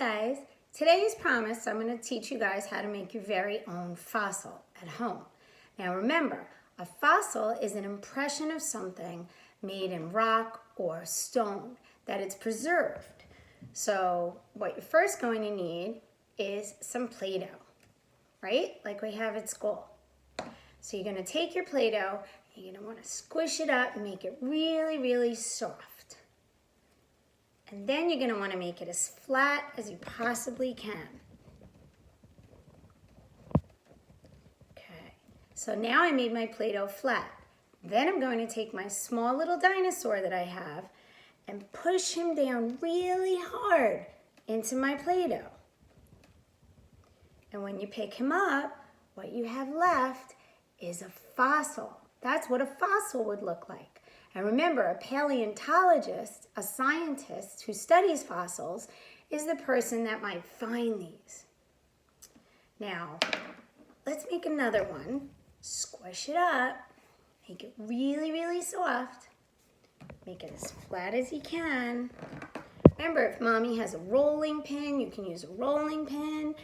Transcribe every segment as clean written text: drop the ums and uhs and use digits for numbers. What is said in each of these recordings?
guys, today's promise, I'm going to teach you guys how to make your very own fossil at home. Now remember, a fossil is an impression of something made in rock or stone, that it's preserved. So what you're first going to need is some Play-Doh, right? Like we have at school. So you're going to take your Play-Doh, and you're going to want to squish it up and make it really, really soft. And then you're going to want to make it as flat as you possibly can. Okay, so now I made my Play-Doh flat. Then I'm going to take my small little dinosaur that I have and push him down really hard into my Play-Doh. And when you pick him up, what you have left is a fossil. That's what a fossil would look like. And remember, a paleontologist, a scientist who studies fossils, is the person that might find these. Now, let's make another one. Squish it up. Make it really, really soft. Make it as flat as you can. Remember, if mommy has a rolling pin, you can use a rolling pin.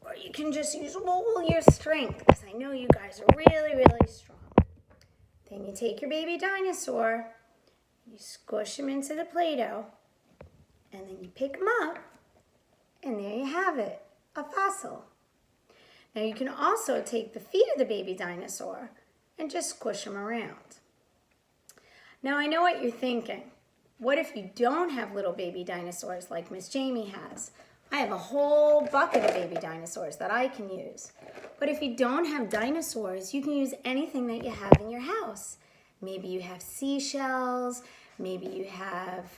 Or you can just use all your strength, because I know you guys are really, really strong. Then you take your baby dinosaur, you squish him into the Play-Doh, and then you pick him up, and there you have it, a fossil. Now you can also take the feet of the baby dinosaur and just squish them around. Now I know what you're thinking. What if you don't have little baby dinosaurs like Miss Jamie has? I have a whole bucket of baby dinosaurs that I can use. But if you don't have dinosaurs, you can use anything that you have in your house. Maybe you have seashells, maybe you have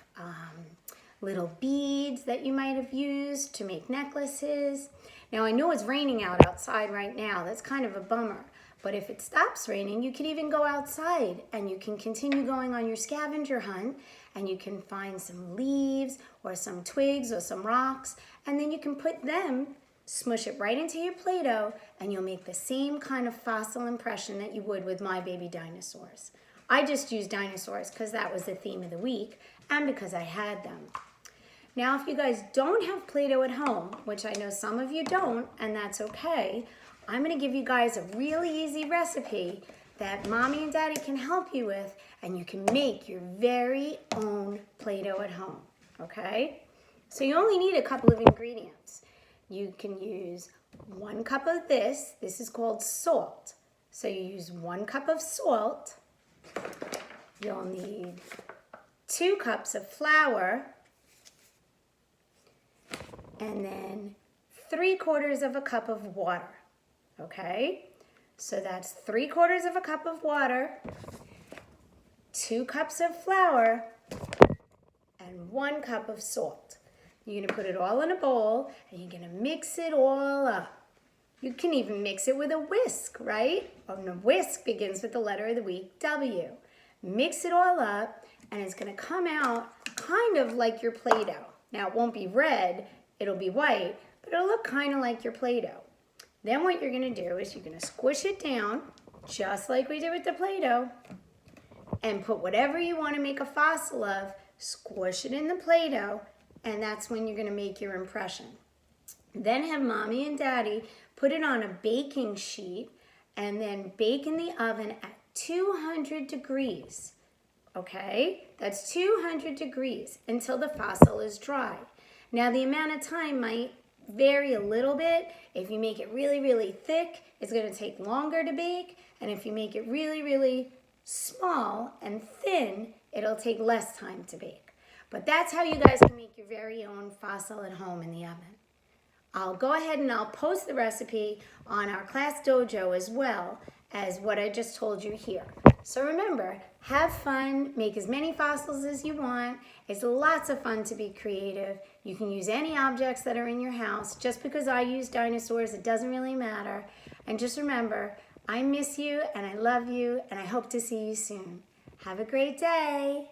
little beads that you might have used to make necklaces. Now I know it's raining outside right now, that's kind of a bummer. But if it stops raining, you can even go outside and you can continue going on your scavenger hunt, and you can find some leaves or some twigs or some rocks, and then you can put them, smush it right into your Play-Doh, and you'll make the same kind of fossil impression that you would with my baby dinosaurs. I just used dinosaurs because that was the theme of the week and because I had them. Now, if you guys don't have Play-Doh at home, which I know some of you don't, and that's okay, I'm going to give you guys a really easy recipe that mommy and daddy can help you with, and you can make your very own Play-Doh at home, okay? So you only need a couple of ingredients. You can use 1 cup of this. This is called salt. So you use 1 cup of salt. You'll need 2 cups of flour, and then 3/4 of a cup of water. Okay, so that's 3/4 of a cup of water, 2 cups of flour, and 1 cup of salt. You're gonna put it all in a bowl and you're gonna mix it all up. You can even mix it with a whisk, right? And a whisk begins with the letter of the week, W. Mix it all up and it's gonna come out kind of like your Play-Doh. Now it won't be red, it'll be white, but it'll look kind of like your Play-Doh. Then what you're going to do is you're going to squish it down, just like we did with the Play-Doh, and put whatever you want to make a fossil of, squish it in the Play-Doh, and that's when you're going to make your impression. Then have mommy and daddy put it on a baking sheet and then bake in the oven at 200 degrees. Okay? That's 200 degrees until the fossil is dry. Now the amount of time might vary a little bit. If you make it really, really thick, it's going to take longer to bake. And if you make it really, really small and thin, it'll take less time to bake. But that's how you guys can make your very own fossil at home in the oven. I'll go ahead and I'll post the recipe on our class dojo as well as what I just told you here. So remember, have fun, make as many fossils as you want. It's lots of fun to be creative. You can use any objects that are in your house. Just because I use dinosaurs, it doesn't really matter. And just remember, I miss you and I love you and I hope to see you soon. Have a great day.